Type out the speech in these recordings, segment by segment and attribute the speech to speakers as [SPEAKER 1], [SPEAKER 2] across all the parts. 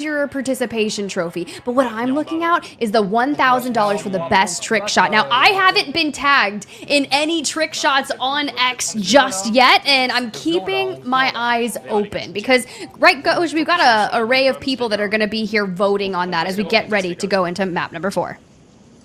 [SPEAKER 1] your participation trophy. But what I'm looking out is the $1,000 for the best trick shot. Now, I haven't been tagged in any trick shots on X just yet, and I'm keeping my eyes open because, right, Gosh, we've got an array of people that are going to be here voting on that as we get ready to go into map number 4.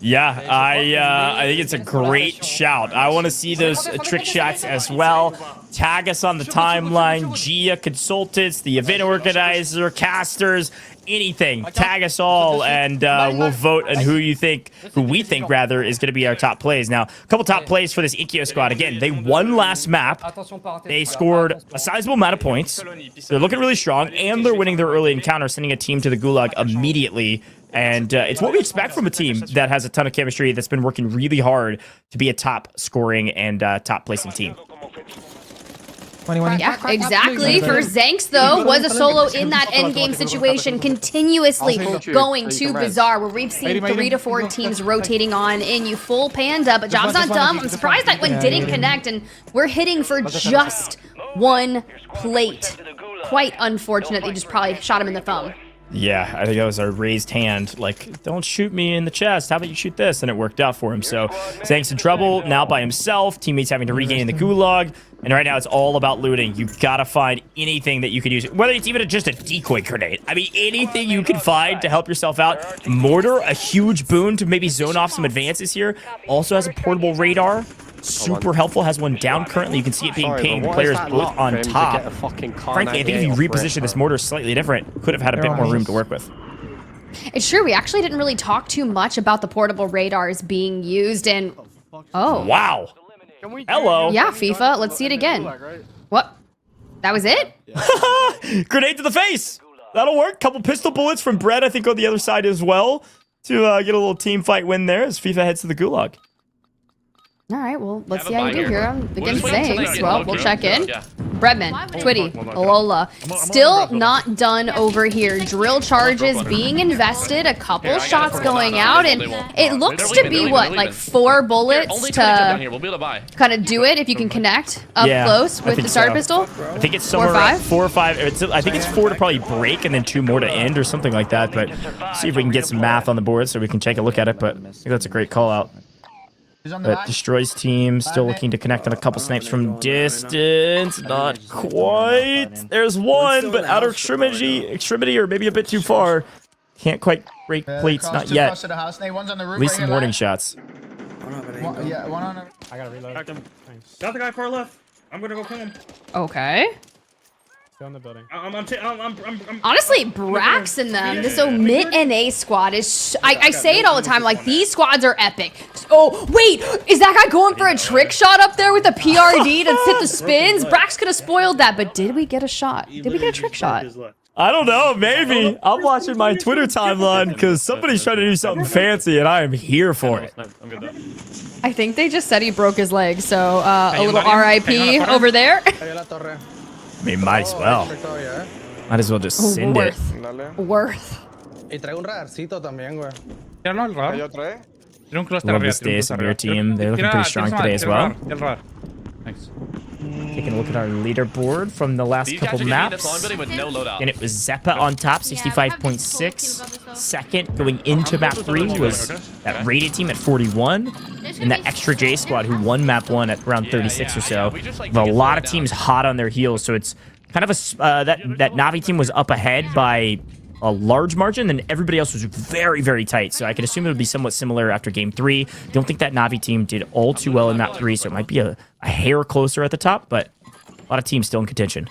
[SPEAKER 2] Yeah, I think it's a great shout. I want to see those trick shots as well. Tag us on the timeline, Gia, consultants, the event organizer, casters, anything. Tag us all, and we'll vote on who we think is going to be our top plays. Now, a couple top plays for this Ikkyo squad. Again, they won last map. They scored a sizable amount of points. They're looking really strong, and they're winning their early encounter, sending a team to the Gulag immediately. And it's what we expect from a team that has a ton of chemistry, that's been working really hard to be a top scoring and top placing team.
[SPEAKER 1] Yeah, exactly. For Zanks, though, was a solo in that endgame situation, continuously going to Bazaar, where we've seen 3 to 4 teams rotating on in you full Panda, but job's not done. I'm surprised that one didn't connect, and we're hitting for just one plate. Quite unfortunate. They just probably shot him in the thumb.
[SPEAKER 2] Yeah, I think that was our raised hand, like, don't shoot me in the chest, how about you shoot this? And it worked out for him. So Zank's in trouble, now by himself, teammates having to regain the gulag, and right now it's all about looting. You've got to find anything that you could use, whether it's even just a decoy grenade. I mean, anything you can find to help yourself out. Mortar, a huge boon to maybe zone off some advances here. Also has a portable radar. Super helpful, has one down currently. You can see it being pinged. The players both on top. Frankly, I think if you reposition this mortar slightly different, could have had a bit more room to work with.
[SPEAKER 1] It's true, we actually didn't really talk too much about the portable radars being used, and
[SPEAKER 2] wow. Hello.
[SPEAKER 1] Yeah, FIFA, let's see it again. What? That was it?
[SPEAKER 2] Grenade to the face. That'll work. Couple pistol bullets from Brett, I think, on the other side as well, to get a little team fight win there as FIFA heads to the Gulag.
[SPEAKER 1] All right, well, let's see how you do here against Zanks. Well, we'll check in. Breadman, Twitty, Alola. Still not done over here. Drill charges being invested, a couple shots going out, and it looks to be, what, like 4 bullets to kind of do it if you can connect up close with the starter pistol?
[SPEAKER 2] I think it's somewhere around 4 or 5. I think it's 4 to probably break and then 2 more to end or something like that, but see if we can get some math on the board so we can take a look at it, but I think that's a great call out. But destroys team, still looking to connect on a couple snipes from distance. Not quite. There's one, but out of extremity, or maybe a bit too far. Can't quite break plates, not yet. At least some warning shots.
[SPEAKER 3] Yeah, one on. I gotta reload.
[SPEAKER 4] Got the guy far left. I'm gonna go kill him.
[SPEAKER 1] Okay.
[SPEAKER 3] Still in the building.
[SPEAKER 1] Honestly, Brax and them, this Omit NA squad is... I say it all the time, like, these squads are epic. Oh, wait! Is that guy going for a trick shot up there with a PRD to hit the spins? Brax could have spoiled that, but did we get a shot? Did we get a trick shot?
[SPEAKER 2] I don't know, maybe. I'm watching my Twitter timeline because somebody's trying to do something fancy, and I am here for it.
[SPEAKER 1] I think they just said he broke his leg, so a little RIP over there.
[SPEAKER 2] I mean, might as well. Might as well just send it.
[SPEAKER 1] Worth.
[SPEAKER 2] Love this day, Severe team. They're looking pretty strong today as well. Taking a look at our leaderboard from the last couple maps. And it was Zeppa on top, 65.6. Second, going into map 3, was that rated team at 41. And that extra J squad who won map 1 at around 36 or so. With a lot of teams hot on their heels, so it's kind of a that Navi team was up ahead by a large margin, and everybody else was very, very tight. So I can assume it would be somewhat similar after game 3. Don't think that Navi team did all too well in map 3, so it might be a hair closer at the top, but a lot of teams still in contention.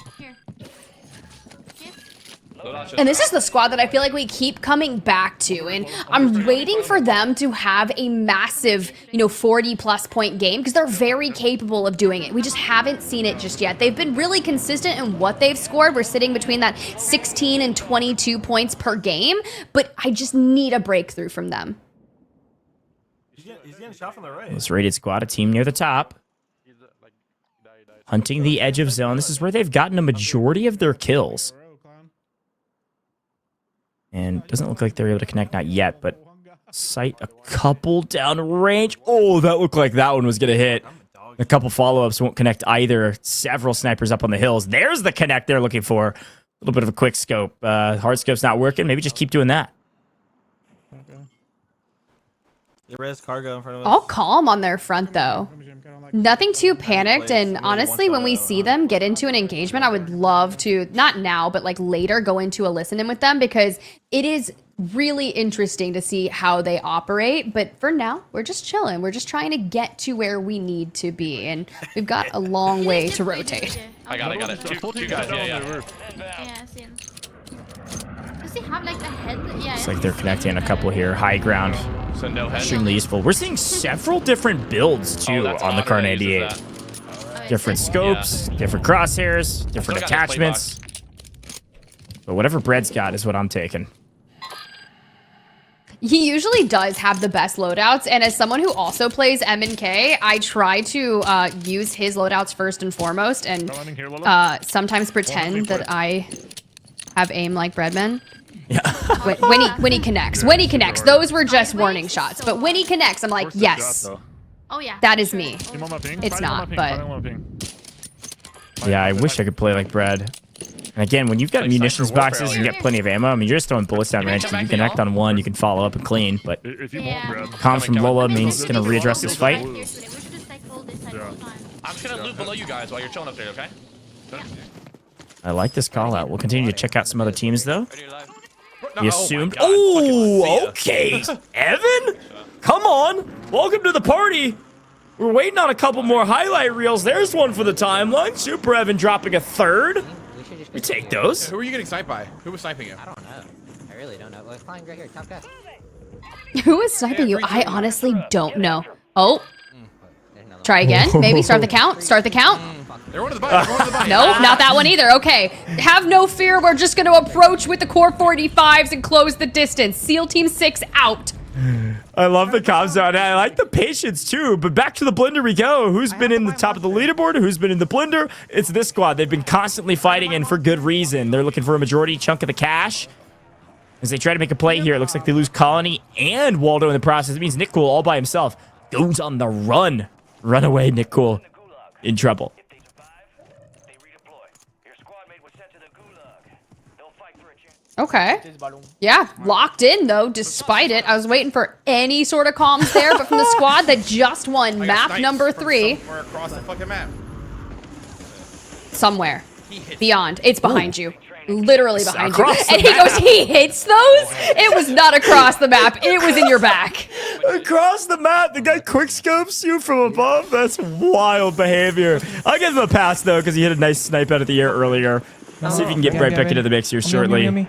[SPEAKER 1] And this is the squad that I feel like we keep coming back to, and I'm waiting for them to have a massive, 40-plus point game, because they're very capable of doing it. We just haven't seen it just yet. They've been really consistent in what they've scored. We're sitting between that 16 and 22 points per game, but I just need a breakthrough from them.
[SPEAKER 2] He's getting shot from the right. This rated squad, a team near the top. Hunting the edge of zone. This is where they've gotten a majority of their kills. And doesn't look like they're able to connect, not yet, but sight a couple down range. Oh, that looked like that one was going to hit. A couple follow-ups won't connect either. Several snipers up on the hills. There's the connect they're looking for. little bit of a quick scope. Hard scope's not working. Maybe just keep doing that.
[SPEAKER 5] Res cargo in front of us.
[SPEAKER 1] All calm on their front, though. Nothing too panicked, and honestly, when we see them get into an engagement, I would love to, not now, but like later, go into a listen-in with them, because it is really interesting to see how they operate. But for now, we're just chilling. We're just trying to get to where we need to be, and we've got a long way to rotate.
[SPEAKER 6] I got it. Two guys, yeah.
[SPEAKER 7] Yeah, I see him. Does he have like a head? Yeah.
[SPEAKER 2] It's like they're connecting a couple here. High ground.
[SPEAKER 6] So no head.
[SPEAKER 2] Extremely useful. We're seeing several different builds, too, on the Kar 98. Different scopes, different crosshairs, different attachments. But whatever Bread's got is what I'm taking.
[SPEAKER 1] He usually does have the best loadouts, and as someone who also plays M&K, I try to use his loadouts first and foremost, and sometimes pretend that I have aim like Breadman.
[SPEAKER 2] Yeah.
[SPEAKER 1] when he connects. When he connects. Those were just warning shots. But when he connects, I'm like, yes.
[SPEAKER 7] Oh yeah.
[SPEAKER 1] That is me. It's not, but...
[SPEAKER 2] Yeah, I wish I could play like Bread. And again, when you've got munitions boxes and you get plenty of ammo, I mean, you're just throwing bullets down range. If you connect on one, you can follow up and clean. But comms from Lola means he's going to readdress this fight.
[SPEAKER 7] I'm
[SPEAKER 6] just going to loop below you guys while you're chilling up there, okay?
[SPEAKER 2] I like this call out. We'll continue to check out some other teams, though. He assumed. Oh, okay. Evan? Come on. Welcome to the party. We're waiting on a couple more highlight reels. There's one for the timeline. Super Evan dropping a third. We take those.
[SPEAKER 8] Who are you getting sniped by? Who was sniping you?
[SPEAKER 9] I don't know. I really don't know. Well, flying right here, top guy.
[SPEAKER 1] Who is sniping you? I honestly don't know. Oh. Try again. Maybe start the count. Start the count.
[SPEAKER 8] They're one of the buy.
[SPEAKER 1] Nope, not that one either. Okay. Have no fear. We're just going to approach with the core 45s and close the distance. SEAL Team 6 out.
[SPEAKER 2] I love the comms out. I like the patience too, but back to the blender we go. Who's been in the top of the leaderboard? Who's been in the blender? It's this squad. They've been constantly fighting, and for good reason. They're looking for a majority chunk of the cash. As they try to make a play here, it looks like they lose Colony and Waldo in the process. It means Nick Cool all by himself goes on the run. Run away, Nick Cool. In trouble.
[SPEAKER 1] Okay. Yeah, locked in, though, despite it. I was waiting for any sort of comms there, but from the squad that just won map number 3.
[SPEAKER 8] Somewhere across the fucking map.
[SPEAKER 1] Somewhere. Beyond. It's behind you. Literally behind you.
[SPEAKER 2] Across the
[SPEAKER 1] And he
[SPEAKER 2] map.
[SPEAKER 1] goes, he hits those? It was not across the map. It was in your back.
[SPEAKER 2] Across the map, the guy quick scopes you from above. That's wild behavior. I'll give him a pass, though, because he hit a nice snipe out of the air earlier. See if you can get right back into the mix here shortly.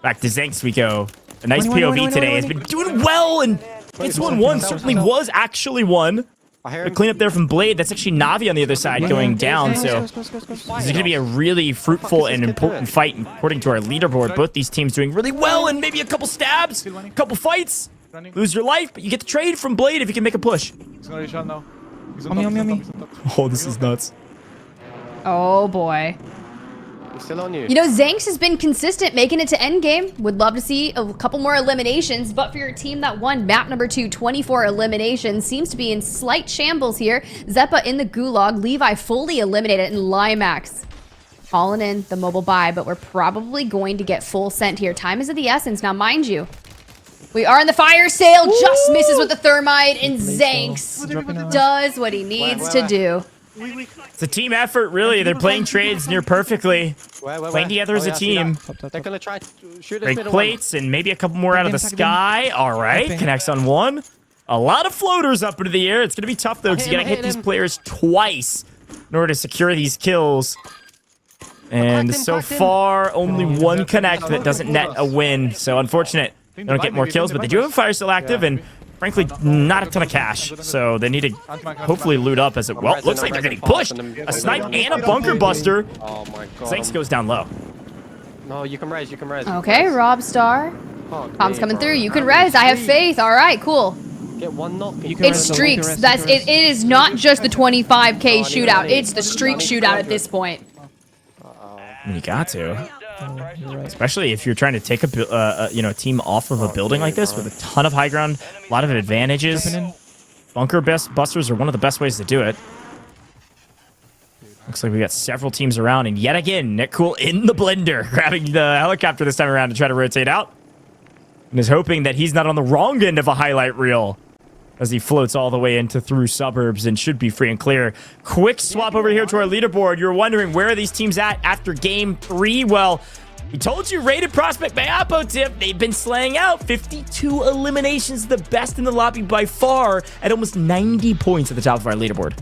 [SPEAKER 2] Back to Zanks we go. A nice POV today. Has been doing well, and it's 1-1. Certainly was actually one. The cleanup there from Blade. That's actually Navi on the other side going down. So this is going to be a really fruitful and important fight according to our leaderboard. Both these teams doing really well, and maybe a couple stabs, a couple fights. Lose your life, but you get the trade from Blade if you can make a push. Oh, this is nuts.
[SPEAKER 1] Oh, boy.
[SPEAKER 9] Still on you.
[SPEAKER 1] You know, Zanks has been consistent making it to endgame. Would love to see a couple more eliminations, but for your team that won map number 2, 24 eliminations, seems to be in slight shambles here. Zeppa in the gulag, Levi fully eliminated, and Limax calling in the mobile buy, but we're probably going to get full sent here. Time is of the essence. Now, mind you, we are in the fire sale, just misses with the thermite, and Zanks does what he needs to do.
[SPEAKER 2] It's a team effort, really. They're playing trades near perfectly. Playing together as a team.
[SPEAKER 9] They're gonna try to shoot
[SPEAKER 2] Break plates and maybe a couple more out of the sky. All right, connects on one. A lot of floaters up into the air. It's going to be tough, though, because you got to hit these players twice in order to secure these kills. And so far, only one connect that doesn't net a win. So unfortunate. They don't get more kills, but they do have fire still active, and frankly, not a ton of cash. So they need to hopefully loot up as it... Well, looks like they're getting pushed. A snipe and a bunker buster.
[SPEAKER 9] Oh my god.
[SPEAKER 2] Zanks goes down low.
[SPEAKER 9] No, you can res, you can res.
[SPEAKER 1] Okay, Rob Star. Comms coming through. You can res. I have faith. All right, cool.
[SPEAKER 9] Get one knock.
[SPEAKER 1] It's streaks. That's it. It is not just the 25K shootout. It's the streak shootout at this point.
[SPEAKER 2] I mean, you got to. Especially if you're trying to take a team off of a building like this with a ton of high ground, a lot of advantages. Bunker busters are one of the best ways to do it. Looks like we got several teams around, and yet again, Nick Cool in the blender, grabbing the helicopter this time around to try to rotate out. And is hoping that he's not on the wrong end of a highlight reel as he floats all the way into through suburbs and should be free and clear. Quick swap over here to our leaderboard. You're wondering, where are these teams at after game 3? Well, we told you, rated prospect by Apo Tip. They've been slaying out. 52 eliminations, the best in the lobby by far, at almost 90 points at the top of our leaderboard.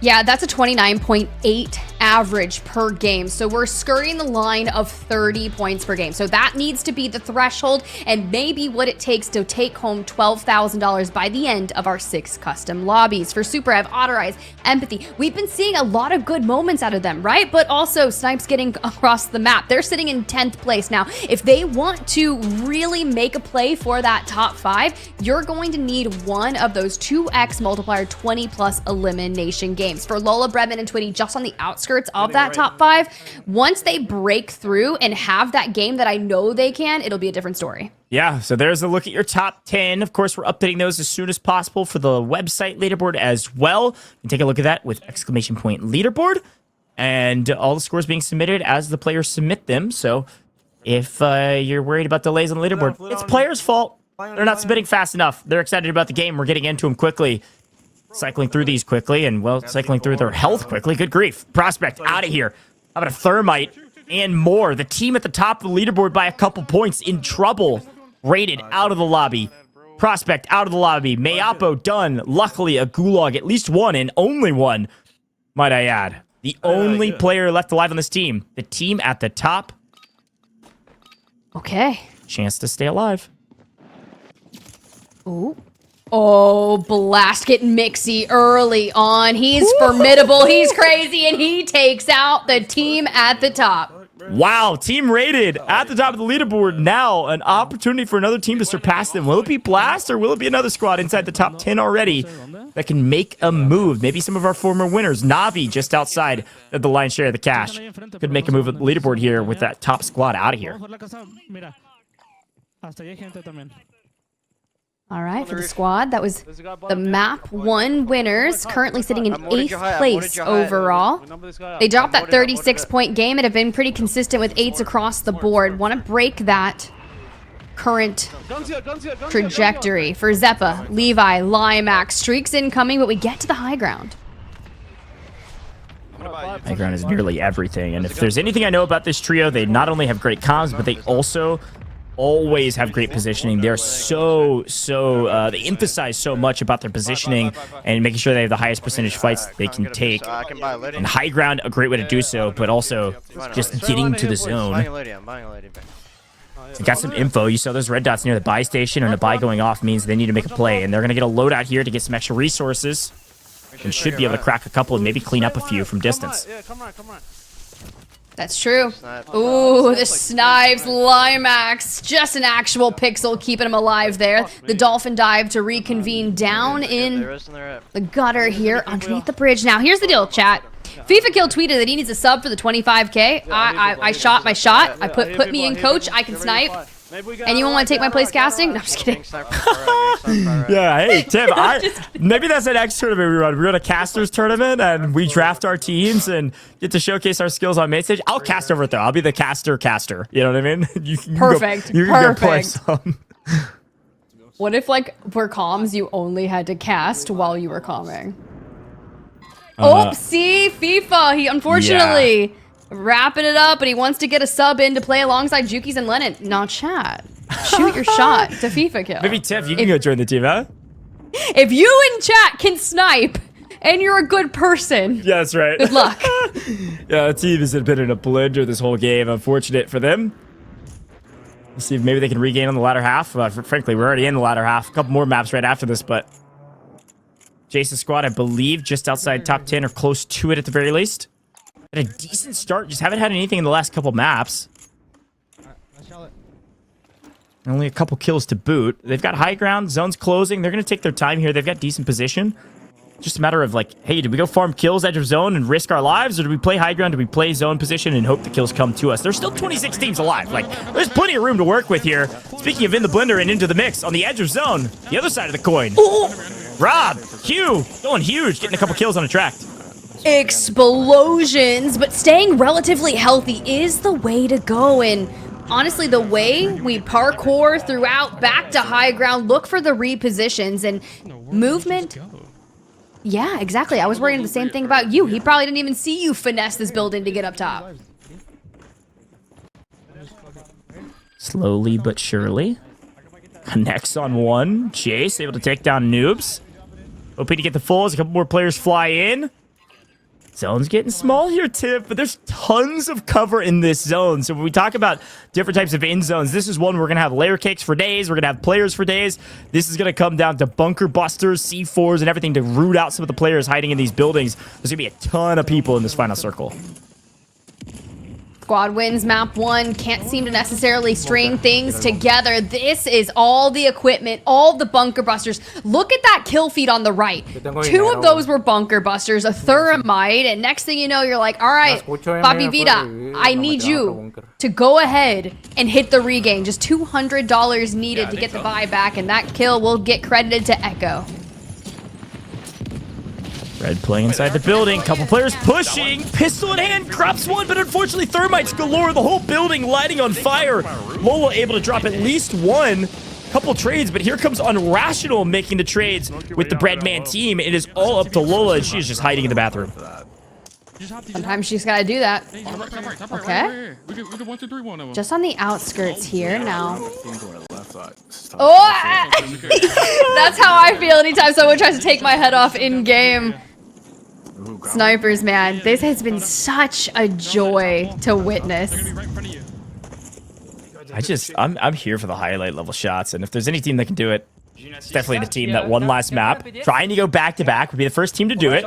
[SPEAKER 1] Yeah, that's a 29.8 average per game. So we're skirting the line of 30 points per game. So that needs to be the threshold and maybe what it takes to take home $12,000 by the end of our 6 custom lobbies. For Super Ev, Autorize, Empathy, we've been seeing a lot of good moments out of them, right? But also Snipe's getting across the map. They're sitting in 10th place. Now, if they want to really make a play for that top 5, you're going to need one of those 2x multiplier 20 plus elimination games. For Lola, Bredman, and Twitty, just on the outskirts of that top 5, once they break through and have that game that I know they can, it'll be a different story.
[SPEAKER 2] Yeah, so there's a look at your top 10. Of course, we're updating those as soon as possible for the website leaderboard as well. You can take a look at that with exclamation point leaderboard and all the scores being submitted as the players submit them. So if you're worried about delays on the leaderboard, it's players' fault. They're not submitting fast enough. They're excited about the game. We're getting into them quickly. Cycling through these quickly and, well, cycling through their health quickly. Good grief. Prospect out of here. How about a thermite and more? The team at the top of the leaderboard by a couple points in trouble. Rated out of the lobby. Prospect out of the lobby. Mayapo done. Luckily, a gulag, at least one and only one, might I add. The only player left alive on this team. The team at the top.
[SPEAKER 1] Okay.
[SPEAKER 2] Chance to stay alive.
[SPEAKER 1] Ooh. Oh, Blast getting mixy early on. He's formidable, he's crazy, and he takes out the team at the top.
[SPEAKER 2] Wow, team rated at the top of the leaderboard. Now an opportunity for another team to surpass them. Will it be Blast or will it be another squad inside the top 10 already that can make a move? Maybe some of our former winners. Navi just outside of the lion's share of the cash could make a move at the leaderboard here with that top squad out of here.
[SPEAKER 1] All right, for the squad, that was the map 1 winners, currently sitting in 8th place overall. They dropped that 36-point game and have been pretty consistent with 8s across the board. Want to break that current trajectory. For Zeppa, Levi, Limax, streaks incoming, but we get to the high ground.
[SPEAKER 2] High ground is nearly everything, and if there's anything I know about this trio, they not only have great comms, but they also always have great positioning. They're they emphasize so much about their positioning and making sure they have the highest percentage fights they can take. And high ground, a great way to do so, but also just getting to the zone. Got some info. You saw those red dots near the buy station, and a buy going off means they need to make a play, and they're going to get a loadout here to get some extra resources and should be able to crack a couple and maybe clean up a few from distance.
[SPEAKER 1] That's true. Ooh, the Snipes, Limax, just an actual pixel keeping him alive there. The Dolphin dive to reconvene down in the gutter here underneath the bridge. Now, here's the deal, chat. FIFA Kill tweeted that he needs a sub for the 25K. I shot my shot. I put me in coach. I can snipe. Anyone want to take my place casting? No, I'm just kidding.
[SPEAKER 2] Yeah, hey, Tim, maybe that's an next tournament we run. We run a casters tournament, and we draft our teams and get to showcase our skills on main stage. I'll cast over it, though. I'll be the caster. You know what I mean? You can
[SPEAKER 1] Perfect.
[SPEAKER 2] You can go play some.
[SPEAKER 1] What if, like, for comms, you only had to cast while you were comming? Oh, see? FIFA. He, unfortunately... Yeah. Wrapping it up, and he wants to get a sub in to play alongside Jukies and Lennon. Not chat. Shoot your shot to FIFA Kill.
[SPEAKER 2] Maybe Tiff, you can go join the team, huh?
[SPEAKER 1] If you in chat can snipe, and you're a good person.
[SPEAKER 2] Yeah, that's right.
[SPEAKER 1] Good luck.
[SPEAKER 2] Yeah, the team has been in a blender this whole game. Unfortunate for them. Let's see if maybe they can regain on the latter half. Frankly, we're already in the latter half. A couple more maps right after this, but Jason's squad, I believe, just outside top 10 or close to it at the very least. Had a decent start, just haven't had anything in the last couple maps. Only a couple kills to boot. They've got high ground, zone's closing. They're going to take their time here. They've got decent position. Just a matter of like, hey, do we go farm kills edge of zone and risk our lives? Or do we play high ground? Do we play zone position and hope the kills come to us? There's still 26 teams alive. Like, there's plenty of room to work with here. Speaking of in the blender and into the mix, on the edge of zone, the other side of the coin. Ooh. Rob, Hugh, going huge, getting a couple kills on a track.
[SPEAKER 1] explosions, but staying relatively healthy is the way to go. And honestly, the way we parkour throughout back to high ground, look for the repositions and movement. Yeah, exactly. I was worrying the same thing about you. He probably didn't even see you finesse this building to get up top.
[SPEAKER 2] Slowly but surely. Connects on one. Chase able to take down Noobs. Hoping to get the full as a couple more players fly in. Zone's getting small here, Tiff, but there's tons of cover in this zone. So when we talk about different types of end zones, this is one we're going to have layer cakes for days. We're going to have players for days. This is going to come down to bunker busters, C4s, and everything to root out some of the players hiding in these buildings. There's going to be a ton of people in this final circle.
[SPEAKER 1] Squad wins map 1, can't seem to necessarily string things together. This is all the equipment, all the bunker busters. Look at that kill feed on the right. 2 of those were bunker busters, a thermite, and next thing you know, you're like, all right, Papi Vida, I need you to go ahead and hit the regain. Just $200 needed to get the buyback, and that kill will get credited to Echo.
[SPEAKER 2] Red playing inside the building. Couple players pushing. Pistol in hand. Crops one, but unfortunately thermites galore. The whole building lighting on fire. Lola able to drop at least one. Couple trades, but here comes Unrational making the trades with the Breadman team. It is all up to Lola, and she's just hiding in the bathroom.
[SPEAKER 1] Sometimes she's got to do that. Okay. Just on the outskirts here now. Oh! That's how I feel anytime someone tries to take my head off in game. Snipers, man. This has been such a joy to witness.
[SPEAKER 2] I'm here for the highlight level shots, and if there's any team that can do it, it's definitely the team that won last map. Trying to go back to back would be the first team to do it.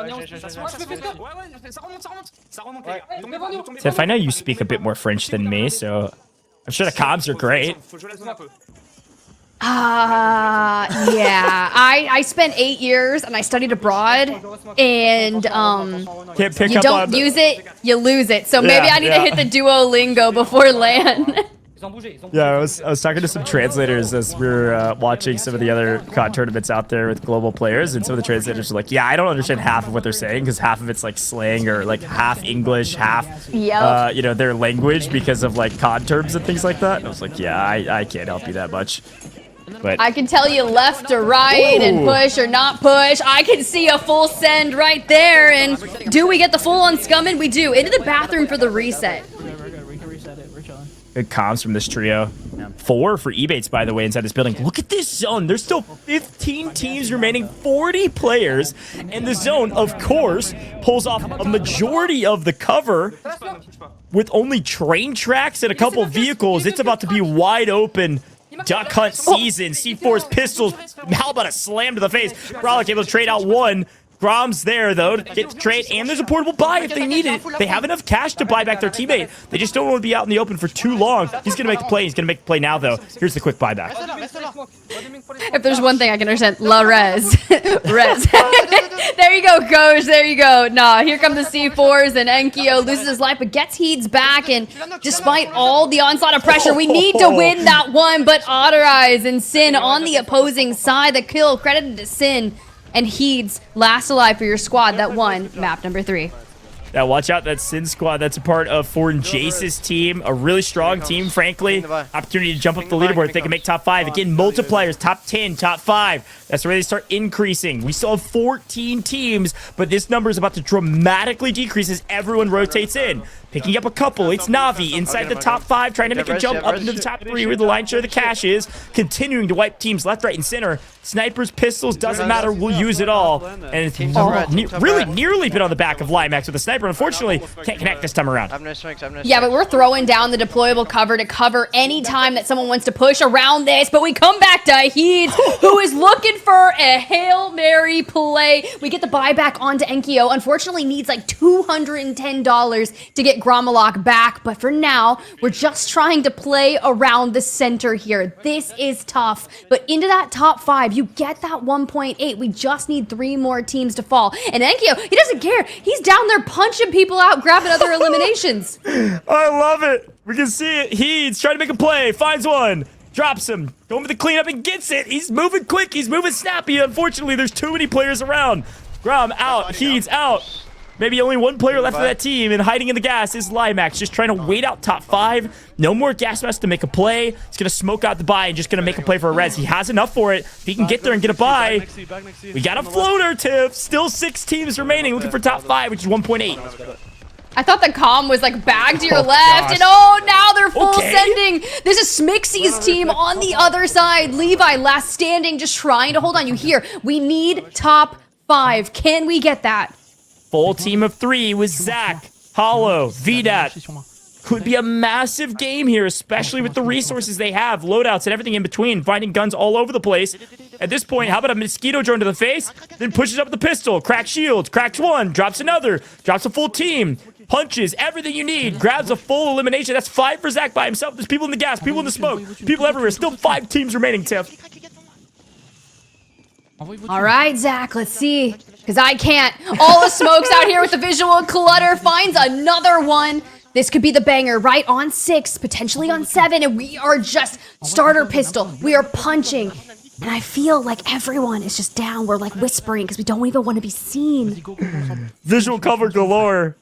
[SPEAKER 2] Tiff, I know you speak a bit more French than me, so I'm sure the comms are great.
[SPEAKER 1] Yeah. I spent 8 years and I studied abroad, and you don't use it, you lose it. So maybe I need to hit the Duolingo before LAN.
[SPEAKER 2] Yeah, I was talking to some translators as we were watching some of the other COD tournaments out there with global players, and some of the translators were like, yeah, I don't understand half of what they're saying because half of it's like slang or like half English, half you know, their language because of like COD terms and things like that. And I was like, yeah, I can't help you that much. But
[SPEAKER 1] I can tell you left or right and push or not push. I can see a full send right there. And do we get the full on scumming? We do. Into the bathroom for the reset.
[SPEAKER 2] Good comms from this trio. 4 for Ebates, by the way, inside this building. Look at this zone. There's still 15 teams remaining, 40 players. And the zone, of course, pulls off a majority of the cover with only train tracks and a couple vehicles. It's about to be wide open. Duck hunt season. C4's pistols. How about a slam to the face? Frolic able to trade out one. Grom's there, though, to get the trade, and there's a portable buy if they need it. They have enough cash to buy back their teammate. They just don't want to be out in the open for too long. He's going to make the play. He's going to make the play now, though. Here's the quick buyback.
[SPEAKER 1] If there's one thing I can understand, la res. Res. There you go, Coach. There you go. Nah, here come the C4s, and Enkyo loses his life, but gets Heeds back, and despite all the onslaught of pressure, we need to win that one, but Otter Eyes and Sin on the opposing side. The kill credited to Sin. And Heeds last alive for your squad that won map number 3.
[SPEAKER 2] Yeah, watch out, that Sin squad. That's a part of Foreign Jace's team. A really strong team, frankly. Opportunity to jump up the leaderboard if they can make top 5. Again, multipliers, top 10, top 5. That's where they start increasing. We still have 14 teams, but this number is about to dramatically decrease as everyone rotates in. Picking up a couple, it's Navi inside the top 5, trying to make a jump up into the top 3 where the lion's share of the cash is. Continuing to wipe teams left, right, and center. Snipers, pistols, doesn't matter, we'll use it all. And it's really nearly been on the back of Limax with a sniper. Unfortunately, can't connect this time around.
[SPEAKER 1] Yeah, but we're throwing down the deployable cover to cover any time that someone wants to push around this. But we come back to Heeds, who is looking for a Hail Mary play. We get the buyback onto Enkyo. Unfortunately, needs like $210 to get Gromalok back. But for now, we're just trying to play around the center here. This is tough. But into that top 5, you get that 1.8. We just need 3 more teams to fall. And Enkyo, he doesn't care. He's down there punching people out, grabbing other eliminations.
[SPEAKER 2] I love it. We can see it. He's trying to make a play. Finds one. Drops him. Going for the cleanup and gets it. He's moving quick. He's moving snappy. Unfortunately, there's too many players around. Grom out. He's out. Maybe only one player left of that team, and hiding in the gas is Limax, just trying to wait out top 5. No more gas mask to make a play. He's going to smoke out the buy and just going to make a play for a res. He has enough for it. If he can get there and get a buy, we got a floater, Tiff. Still 6 teams remaining, looking for top 5, which is 1.8.
[SPEAKER 1] I thought the comm was like back to your left, and now they're full sending. This is Smixy's team on the other side. Levi, last standing, just trying to hold on. You hear, we need top 5. Can we get that?
[SPEAKER 2] Full team of 3 with Zach, Hollow, VDAT. Could be a massive game here, especially with the resources they have, loadouts and everything in between, finding guns all over the place. At this point, how about a mosquito drone to the face, then pushes up with the pistol, cracks shields, cracks one, drops another, drops a full team, punches, everything you need, grabs a full elimination. That's 5 for Zach by himself. There's people in the gas, people in the smoke, people everywhere. Still 5 teams remaining, Tiff.
[SPEAKER 1] All right, Zach, let's see. Because I can't. All the smokes out here with the visual clutter. Finds another one. This could be the banger, right? On 6, potentially on 7. And we are just starter pistol. We are punching. And I feel like everyone is just down. We're like whispering because we don't even want to be seen.
[SPEAKER 2] Visual cover galore.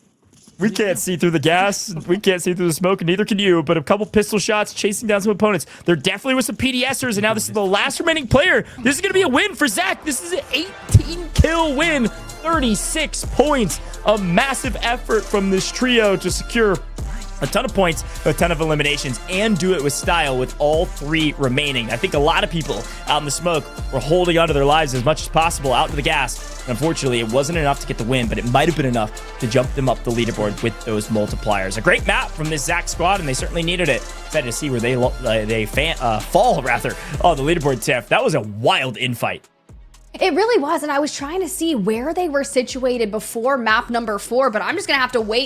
[SPEAKER 2] We can't see through the gas. We can't see through the smoke, and neither can you. But a couple pistol shots chasing down some opponents. There definitely was some PDSers, and now this is the last remaining player. This is going to be a win for Zach. This is an 18-kill win. 36 points. A massive effort from this trio to secure a ton of points, a ton of eliminations, and do it with style with all 3 remaining. I think a lot of people out in the smoke were holding onto their lives as much as possible out to the gas. And unfortunately, it wasn't enough to get the win, but it might have been enough to jump them up the leaderboard with those multipliers. A great map from this Zach squad, and they certainly needed it. Excited to see where they fall, rather. Oh, the leaderboard, Tiff. That was a wild infight.
[SPEAKER 1] It really was, and I was trying to see where they were situated before map number 4, but I'm just going to have to wait